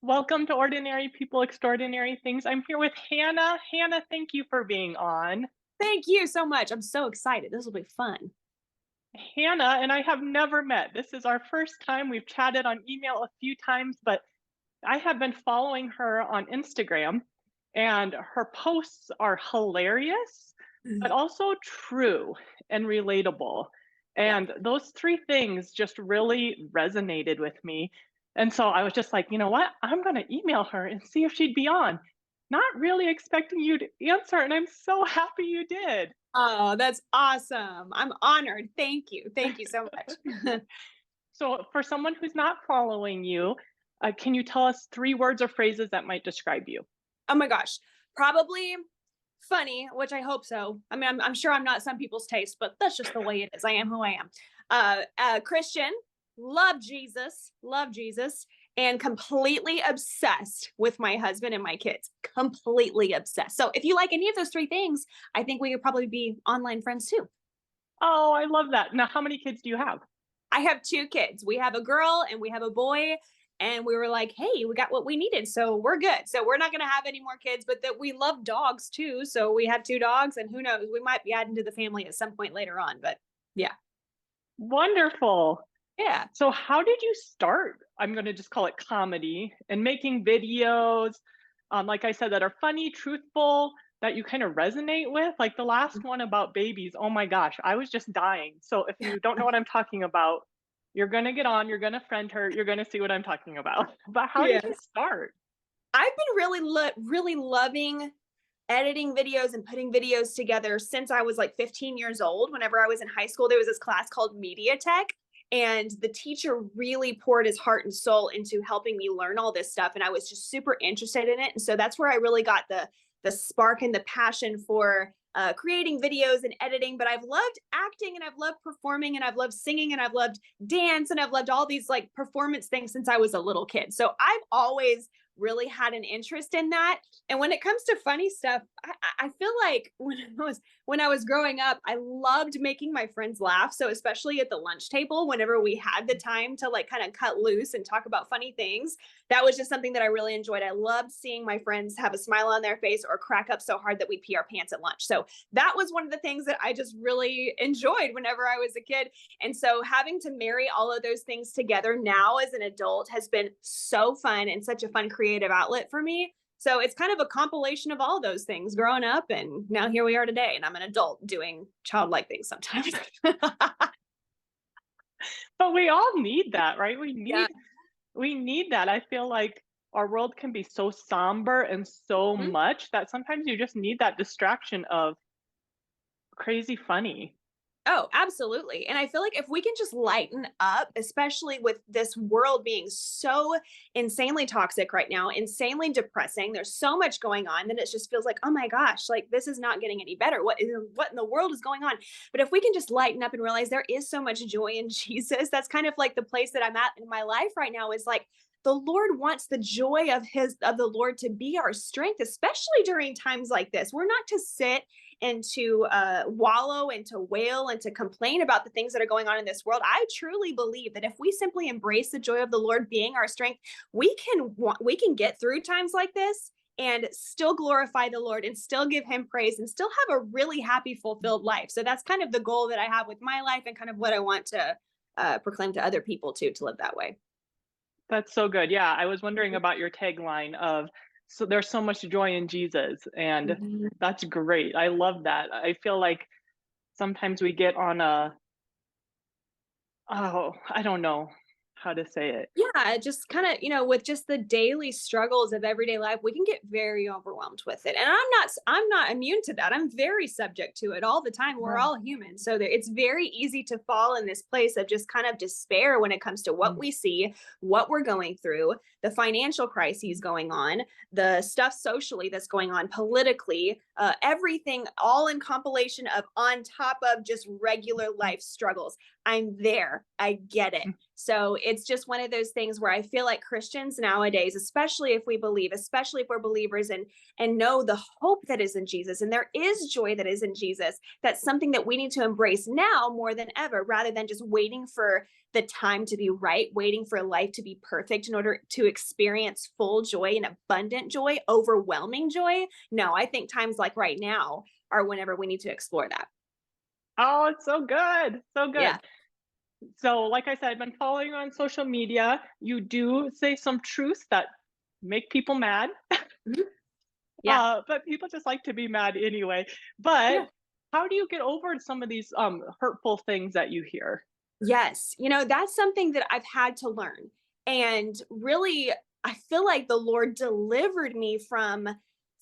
Welcome to Ordinary People, Extraordinary Things. I'm here with Hannah. Hannah, thank you for being on. Thank you so much. I'm so excited. This will be fun. Hannah and I have never met. This is our first time. We've chatted on email a few times, but I have been following her on Instagram, and her posts are hilarious, but also true and relatable. Yeah. And those three things just really resonated with me. And so I was just like, you know what? I'm going to email her and see if she'd be on. Not really expecting you to answer. And I'm so happy you did. Oh, that's awesome. I'm honored. Thank you. Thank you so much. So, for someone who's not following you, can you tell us three words or phrases that might describe you? Oh my gosh. Probably funny, which I hope so. I mean, I'm sure I'm not some people's taste, but that's just the way it is. I am who I am. Christian, love Jesus, and completely obsessed with my husband and my kids. Completely obsessed. So if you like any of those three things, I think we could probably be online friends too. Oh, I love that. Now, how many kids do you have? I have two kids. We have a girl and we have a boy. And we were like, hey, we got what we needed. So we're good. So we're not going to have any more kids, but that we love dogs too. So we have two dogs, and who knows, we might be adding to the family at some point later on. But yeah. Wonderful. Yeah. So, how did you start? I'm going to just call it comedy and making videos, like I said, that are funny, truthful, that you kind of resonate with. Like the last one about babies. Oh my gosh, I was just dying. So, if you don't know what I'm talking about, you're going to get on, you're going to friend her, you're going to see what I'm talking about. But how did you Yes. start? I've been really loving editing videos and putting videos together since I was like 15 years old. Whenever I was in high school, there was this class called Media Tech. And the teacher really poured his heart and soul into helping me learn all this stuff. And I was just super interested in it. And so that's where I really got the spark and the passion for creating videos and editing. But I've loved acting, and I've loved performing, and I've loved singing, and I've loved dance, and I've loved all these like performance things since I was a little kid. So I've always really had an interest in that. And when it comes to funny stuff, I feel like when I was growing up, I loved making my friends laugh. So especially at the lunch table, whenever we had the time to like kind of cut loose and talk about funny things, that was just something that I really enjoyed. I loved seeing my friends have a smile on their face or crack up so hard that we'd pee our pants at lunch. So that was one of the things that I just really enjoyed whenever I was a kid. And so having to marry all of those things together now as an adult has been so fun and such a fun creative outlet for me. So it's kind of a compilation of all of those things growing up. And now here we are today. And I'm an adult doing childlike things sometimes. But we all need that, right? Yeah. We need that. I feel like our world can be so somber and so Mhm. much that sometimes you just need that distraction of crazy funny. Oh, absolutely. And I feel like if we can just lighten up, especially with this world being so insanely toxic right now, insanely depressing, there's so much going on that it just feels like, oh my gosh, like this is not getting any better. What in the world is going on? But if we can just lighten up and realize there is so much joy in Jesus, that's kind of like the place that I'm at in my life right now is like the Lord wants the joy of the Lord to be our strength, especially during times like this. We're not to sit and to wallow and to wail and to complain about the things that are going on in this world. I truly believe that if we simply embrace the joy of the Lord being our strength, we can get through times like this and still glorify the Lord and still give him praise and still have a really happy, fulfilled life. So that's kind of the goal that I have with my life and kind of what I want to proclaim to other people too, to live that way. That's so good. Yeah, I was wondering about your tagline of so there's so much joy in Jesus, and Mhm. that's great. I love that. I feel like sometimes we get on a oh, I don't know how to say it. Yeah, just kind of, with just the daily struggles of everyday life, we can get very overwhelmed with it. And I'm not immune to that. I'm very subject to it all the time. We're Right. all human. So it's very easy to fall in this place of just kind of despair when it comes to what Mm. we see, what we're going through, the financial crises going on, the stuff socially that's going on politically, everything all in compilation of on top of just regular life struggles. I'm there. I get it. So it's just one of those things where I feel like Christians nowadays, especially if we believe, especially if we're believers and know the hope that is in Jesus, and there is joy that is in Jesus, that's something that we need to embrace now more than ever, rather than just waiting for the time to be right, waiting for life to be perfect in order to experience full joy and abundant joy, overwhelming joy. No, I think times like right now are whenever we need to explore that. Oh, it's so good. So good. Yeah. So, like I said, I've been following you on social media. You do say some truths that make people mad, Mhm. Yeah. but people just like to be mad anyway. Yeah. But how do you get over some of these hurtful things that you hear? Yes. That's something that I've had to learn. And really, I feel like the Lord delivered me from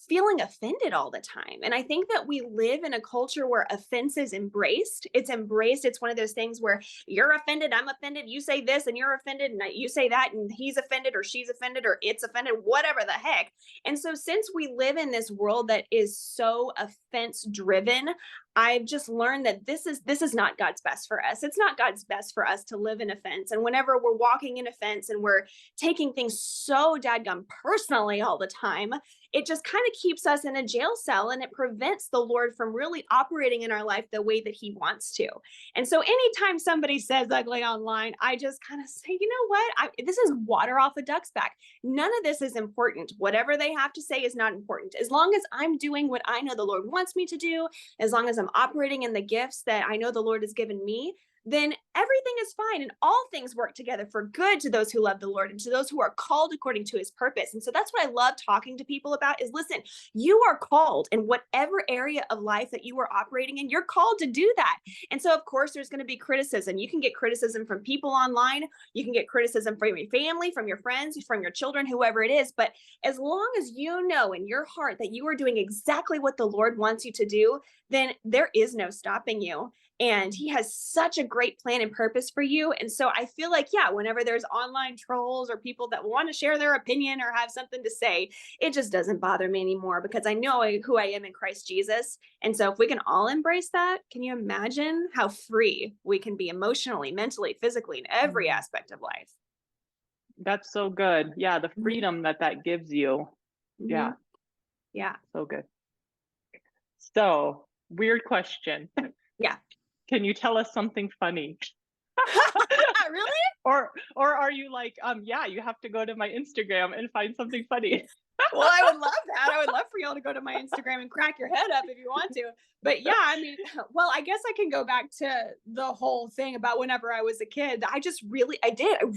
feeling offended all the time. And I think that we live in a culture where offense is embraced. It's embraced. It's one of those things where you're offended, I'm offended, you say this and you're offended, and you say that, and he's offended or she's offended or it's offended, whatever the heck. And so, since we live in this world that is so offense driven, I've just learned that this is not God's best for us. It's not God's best for us to live in offense. And whenever we're walking in offense and we're taking things so dadgum personally all the time, it just kind of keeps us in a jail cell, and it prevents the Lord from really operating in our life the way that He wants to. And so anytime somebody says ugly online, I just kind of say, you know what? This is water off a duck's back. None of this is important. Whatever they have to say is not important. As long as I'm doing what I know the Lord wants me to do, as long as I'm operating in the gifts that I know the Lord has given me, then everything is fine. And all things work together for good to those who love the Lord and to those who are called according to His purpose. And so that's what I love talking to people about is, listen, you are called in whatever area of life that you are operating in, you're called to do that. And so, of course, there's going to be criticism. You can get criticism from people online. You can get criticism from your family, from your friends, from your children, whoever it is. But as long as you know in your heart that you are doing exactly what the Lord wants you to do, then there is no stopping you. And He has such a great plan and purpose for you. And so I feel like, yeah, whenever there's online trolls or people that want to share their opinion or have something to say, it just doesn't bother me anymore because I know who I am in Christ Jesus. And so if we can all embrace that, can you imagine how free we can be emotionally, mentally, physically, in every Mm, aspect of life? that's so good. Yeah, the Mhm. freedom that that gives you. Yeah, Mhm. Yeah. so good. So, weird question. Yeah. Can you tell us something funny? Really? Or are you like, yeah, you have to go to my Instagram and find something funny? Well, I would love that. I would love for y'all to go to my Instagram and crack your head up if you want to. But yeah, I mean, well, I guess I can go back to the whole thing about whenever I was a kid. I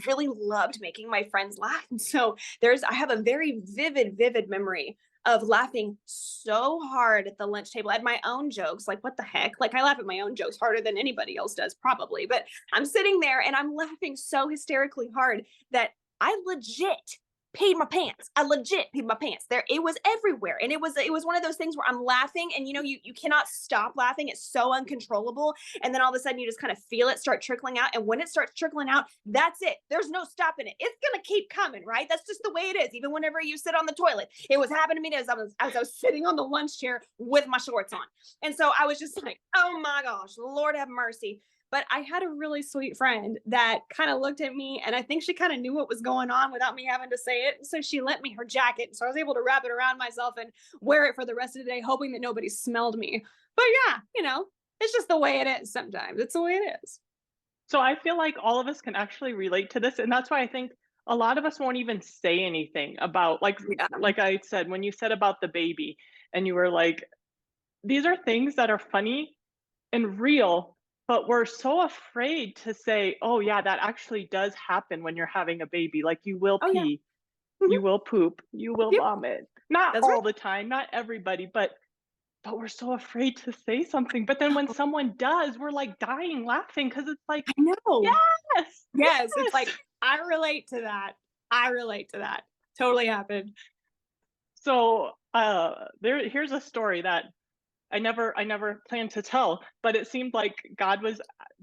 really loved making my friends laugh. And so I have a very vivid memory of laughing so hard at the lunch table at my own jokes. Like, what the heck? Like, I laugh at my own jokes harder than anybody else does, probably. But I'm sitting there and I'm laughing so hysterically hard that I legit peed my pants. I legit peed my pants. It was everywhere. And it was one of those things where I'm laughing and you cannot stop laughing. It's so uncontrollable. And then all of a sudden you just kind of feel it start trickling out. And when it starts trickling out, that's it. There's no stopping it. It's gonna keep coming, right? That's just the way it is. Even whenever you sit on the toilet. It was happening to me as I was sitting on the lunch chair with my shorts on. And so I was just like, oh my gosh, Lord have mercy. But I had a really sweet friend that kind of looked at me, and I think she kind of knew what was going on without me having to say it. So she lent me her jacket. So I was able to wrap it around myself and wear it for the rest of the day, hoping that nobody smelled me. But yeah, it's just the way it is sometimes. It's the way it is. So I feel like all of us can actually relate to this, and that's why I think a lot of us won't even say anything about Yeah. like I said, when you said about the baby and you were like, these are things that are funny and real, but we're so afraid to say, "Oh yeah, that actually does happen when you're having a baby." Like you will Oh, yeah. pee, Mhm. you will poop, you will Yep. vomit. Not That's right. all the time, not everybody, but we're so afraid to say something. But then when someone does, we're like dying laughing because it's like, I know. yes, Yes. It's yes. like, I relate to that. I relate to that. Totally happened. So here's a story that I never planned to tell, but it seemed like God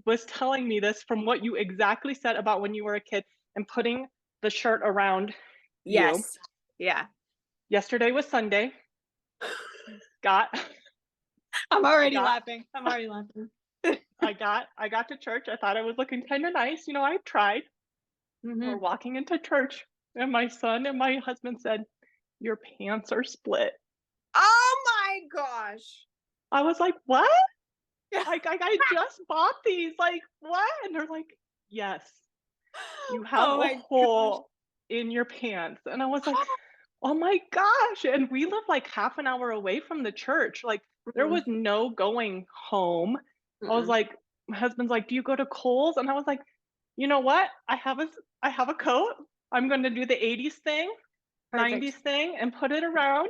was telling me this from what you exactly said about when you were a kid and putting the shirt around you. Yes. Yeah. Yesterday was Sunday. Got I'm already got laughing. I'm already laughing. I got to church. I thought I was looking kind of nice. I tried. We're Mhm. walking into church, and my son and my husband said, "Your pants are split." Oh my gosh. I was like, "What?" Yeah. I just bought these. Like, what? And they're like, "Yes, you have Oh a my gosh. hole in your pants." And I was like, "Oh my gosh." And we live like half an hour away from the church. Like, there was Mm, no going home. I was mm-mm. like, my husband's like, "Do you go to Kohl's?" And I was like, "You know what? I have a coat. I'm going to do the 80s thing, 90s Perfect. thing and put it around.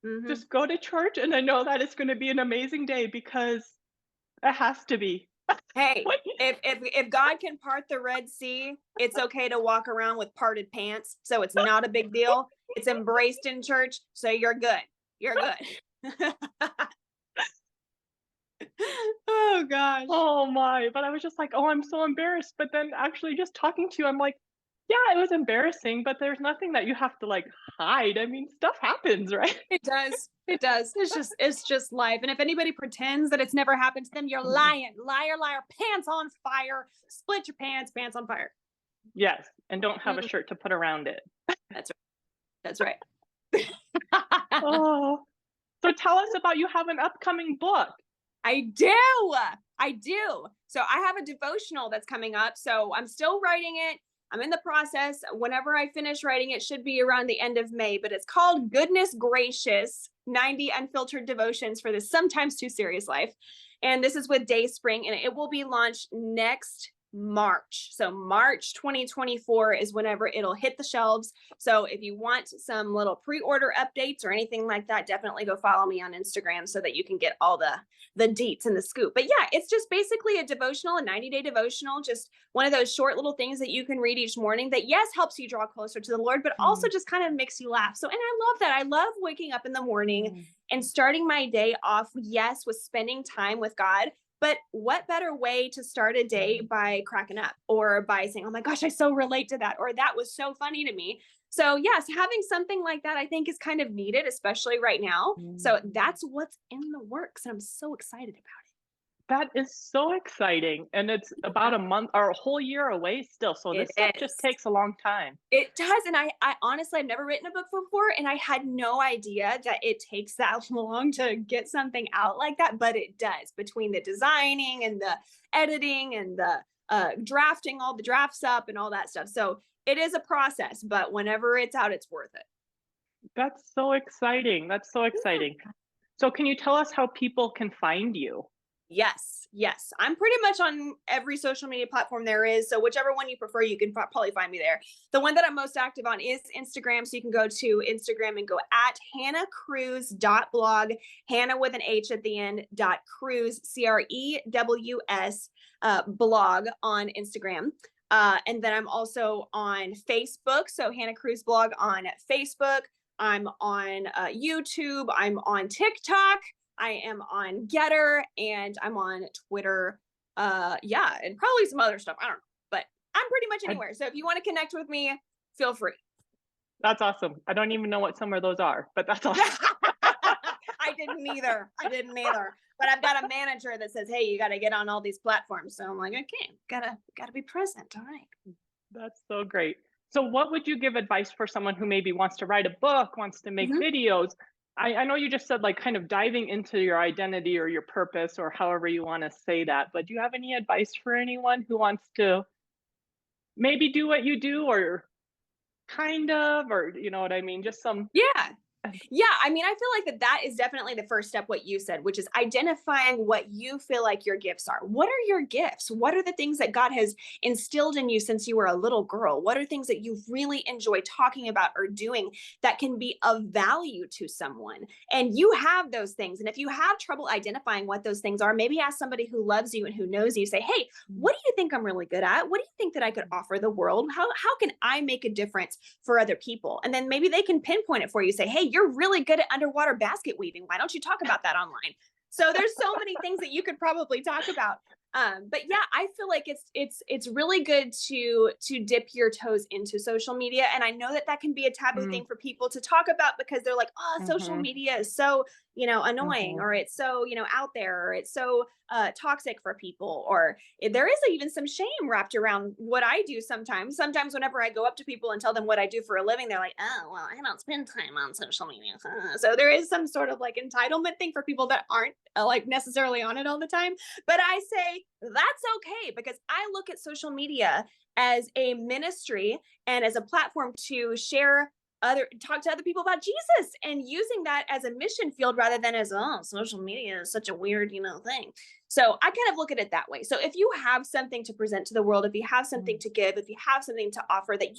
Mhm. Just go to church and I know that it's going to be an amazing day because it has to be." Hey, What? if God can part the Red Sea, it's okay to walk around with parted pants, so it's not a big deal. It's embraced in church, so you're good. You're good. Oh gosh. Oh my, but I was just like, "Oh, I'm so embarrassed." But then actually just talking to you, I'm like, "Yeah, it was embarrassing, but there's nothing that you have to like hide. I mean, stuff happens, right?" It does. It does. It's just life. And if anybody pretends that it's never happened to them, you're Mhm. lying. Liar, liar, pants on fire. Split your pants, pants on fire. Yes, and don't have a Mm, shirt to put around it. that's right. That's right. Oh, so tell us about you have an upcoming book. I do. I do. So I have a devotional that's coming up. So I'm still writing it. I'm in the process. Whenever I finish writing it, should be around the end of May, but it's called Goodness Gracious 90 Unfiltered Devotions for This Sometimes Too Serious Life. And this is with Day Spring, and it will be launched next March. So March 2024 is whenever it'll hit the shelves. So if you want some little pre-order updates or anything like that, definitely go follow me on Instagram so that you can get all the deets and the scoop. But yeah, it's just basically a devotional, a 90-day devotional, just one of those short little things that you can read each morning that, yes, helps you draw closer to the Lord, but also Mm, just kind of makes you laugh. So, and I love that. I love waking up in the morning mm, and starting my day off, yes, with spending time with God. But what better way to start a day mm, by cracking up or by saying, oh my gosh, I so relate to that, or that was so funny to me. So, yes, having something like that I think is kind of needed, especially right now. mm. So, that's what's in the works. And I'm so excited about That is so exciting, and it's about it. a month or a whole year away still, so It this stuff just is. takes a long time. It does. And I honestly, I've never written a book before. And I had no idea that it takes that long to get something out like that. But it does, between the designing and the editing and the drafting all the drafts up and all that stuff. So it is a process, but whenever it's out, it's worth it. That's so exciting, that's so Yeah. exciting. So can you tell us how people can find you? Yes, yes. I'm pretty much on every social media platform there is. So whichever one you prefer, you can probably find me there. The one that I'm most active on is Instagram. So you can go to Instagram and go at hannahcrews.blog, Hannah with an H at the end, dot Crews, Crews, blog on Instagram. And then I'm also on Facebook. So Hannah Crews blog on Facebook. I'm on YouTube. I'm on TikTok. I am on Getter and I'm on Twitter. Yeah, and probably some other stuff. I don't know, but I'm pretty much I anywhere. So if you want to connect with me, feel free. That's awesome. I don't even know what some of those are, but that's awesome. I didn't either. I didn't either. But I've got a manager that says, "Hey, you got to get on all these platforms." So I'm like, "Okay, gotta be present." All right. That's so great. So what would you give advice for someone who maybe wants to write a book, wants to make Mhm. videos? I know you just said like kind of diving into your identity or your purpose or however you want to say that, but do you have any advice for anyone who wants to maybe do what you do or kind of, or you know what I mean? Just some. Yeah. Yeah, I mean, I feel like that is definitely the first step, what you said, which is identifying what you feel like your gifts are. What are your gifts? What are the things that God has instilled in you since you were a little girl? What are things that you really enjoy talking about or doing that can be of value to someone? And you have those things. And if you have trouble identifying what those things are, maybe ask somebody who loves you and who knows you, say, hey, what do you think I'm really good at? What do you think that I could offer the world? How can I make a difference for other people? And then maybe they can pinpoint it for you, say, hey, you're really good at underwater basket weaving. Why don't you talk about that online? So there's so many things that you could probably talk about. But yeah, I feel like it's really good to dip your toes into social media, and I know that that can be a taboo Mm, thing for people to talk about because they're like, oh, social mhm, media is so, annoying, mhm, or it's so, out there, or it's so toxic for people, or there is even some shame wrapped around what I do sometimes. Sometimes whenever I go up to people and tell them what I do for a living, they're like, oh, well, I don't spend time on social media. So there is some sort of like entitlement thing for people that aren't like necessarily on it all the time. But I say that's okay, because I look at social media as a ministry and as a platform to share talk to other people about Jesus, and using that as a mission field rather than as, oh, social media is such a weird, thing. So I kind of look at it that way. So if you have something to present to the world, if you have something mm, to give, if you have something to offer that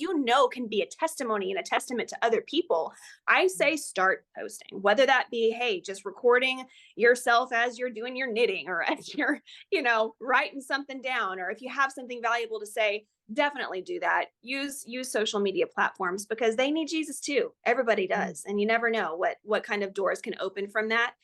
can be a testimony and a testament to other people, I mm, say start posting. Whether that be, hey, just recording yourself as you're doing your knitting, or as you're, writing something down, or if you have something valuable to say, definitely do that. Use social media platforms, because they need Jesus too. Everybody mm. does, and you never know what kind of doors can open from that.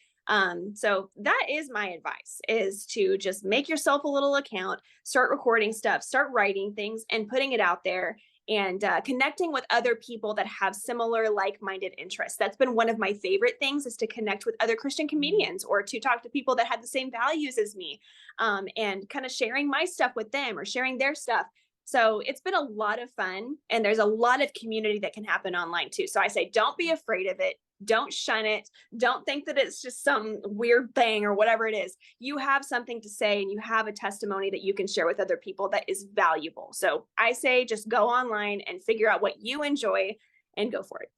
So that is my advice, is to just make yourself a little account, start recording stuff, start writing things and putting it out there, and connecting with other people that have similar like-minded interests. That's been one of my favorite things, is to connect with other Christian Mm. comedians, or to talk to people that had the same values as me, and kind of sharing my stuff with them or sharing their stuff. So it's been a lot of fun, and there's a lot of community that can happen online too. So I say, don't be afraid of it. Don't shun it. Don't think that it's just some weird thing or whatever it is. You have something to say, and you have a testimony that you can share with other people that is valuable. So I say, just go online and figure out what you enjoy and go for it.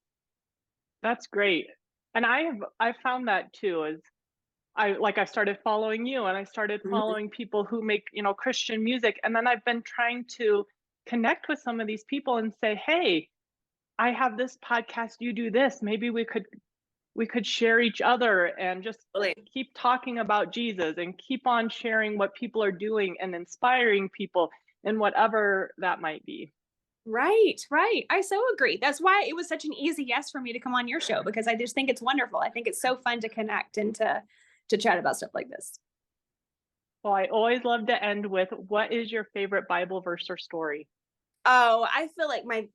That's great. And I found that too, is I started following you, and I started Mhm. following people who make, Christian music, and then I've been trying to connect with some of these people and say, "Hey, I have this podcast, you do this. Maybe we could share each other and just Really. keep talking about Jesus and keep on sharing what people are doing and inspiring people in whatever that might be." Right, right. I so agree. That's why it was such an easy yes for me to come on your show, because I just think it's wonderful. I think it's so fun to connect and to chat about stuff like this. Well, I always love to end with, what is your favorite Bible verse or story? Oh, I feel like my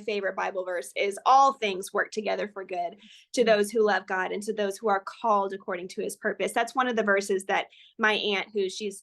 favorite Bible verse is, all things work together for good to Mm, those who love God and to those who are called according to his purpose. That's one of the verses that my aunt,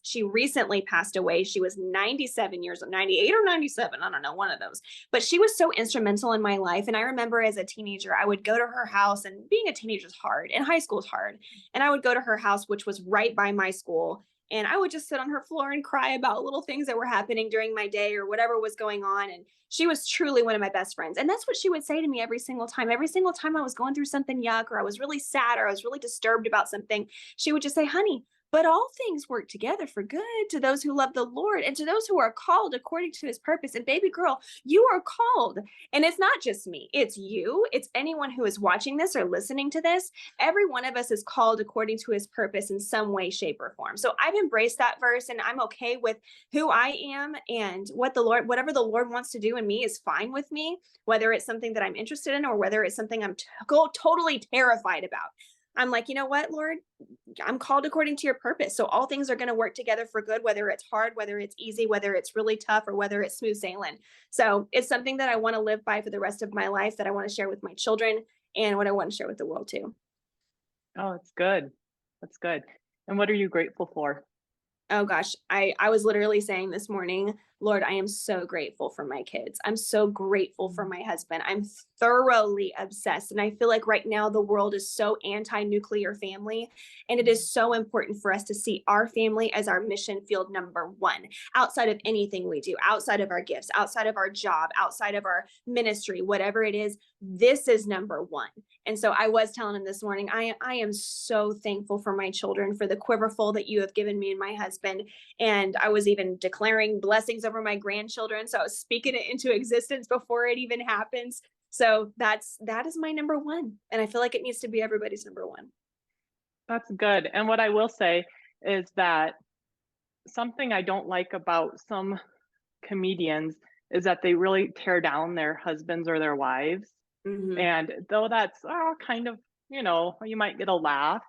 she recently passed away. She was 97 years old, 98 or 97, I don't know, one of those. But she was so instrumental in my life. And I remember as a teenager, I would go to her house, and being a teenager is hard, and high school is hard. And I would go to her house, which was right by my school, and I would just sit on her floor and cry about little things that were happening during my day or whatever was going on. And she was truly one of my best friends. And that's what she would say to me every single time. Every single time I was going through something yuck, or I was really sad, or I was really disturbed about something, she would just say, honey, but all things work together for good to those who love the Lord and to those who are called according to his purpose. And baby girl, you are called. And it's not just me, it's you, it's anyone who is watching this or listening to this. Every one of us is called according to his purpose in some way, shape, or form. So I've embraced that verse, and I'm okay with who I am, and whatever the Lord wants to do in me is fine with me, whether it's something that I'm interested in or whether it's something I'm totally terrified about. I'm like, you know what, Lord, I'm called according to your purpose. So all things are going to work together for good, whether it's hard, whether it's easy, whether it's really tough, or whether it's smooth sailing. So it's something that I want to live by for the rest of my life, that I want to share with my children, and what I want to share with the world too. Oh, it's good. That's good. And what are you grateful for? Oh gosh, I was literally saying this morning, Lord, I am so grateful for my kids. I'm so grateful for Mm, my husband. I'm thoroughly obsessed. And I feel like right now the world is so anti-nuclear family. And it mm, is so important for us to see our family as our mission field number one, outside of anything we do, outside of our gifts, outside of our job, outside of our ministry, whatever it is, this is number one. And so I was telling him this morning, I am so thankful for my children, for the quiverful that you have given me and my husband. And I was even declaring blessings over my grandchildren. So I was speaking it into existence before it even happens. So that is my number one. And I feel like it needs to be everybody's number one. that's good. And what I will say is that something I don't like about some comedians is that they really tear down their husbands or their wives. Hmm. And though that's, kind of, you might get a laugh,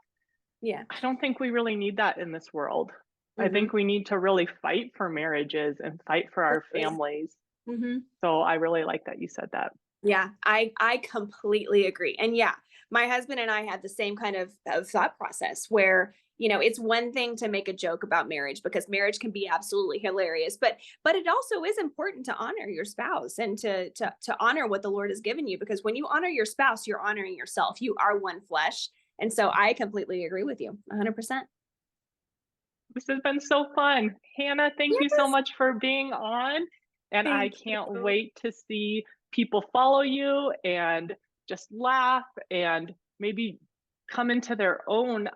Yeah. I don't think we really need that in this world. I Mhm. think we need to really fight for marriages and fight for our Agree. families. Mhm. So I really like that you said that. Yeah, I completely agree. And yeah, my husband and I had the same kind of thought process where, it's one thing to make a joke about marriage because marriage can be absolutely hilarious, but it also is important to honor your spouse and to honor what the Lord has given you because when you honor your spouse, you're honoring yourself. You are one flesh. And so I completely agree with you 100%. This has been so fun. Hannah, thank you so Yes. much for being on. And I Thank can't you. wait to see people follow you and just laugh and maybe come into their own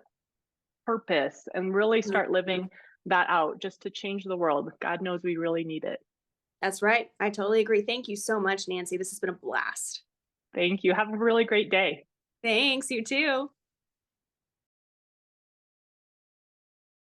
purpose and really start Mhm. living that out just to change the world. God knows we really need it. That's right. I totally agree. Thank you so much, Nancy. This has been a blast. Thank you. Have a really great day. Thanks. You too.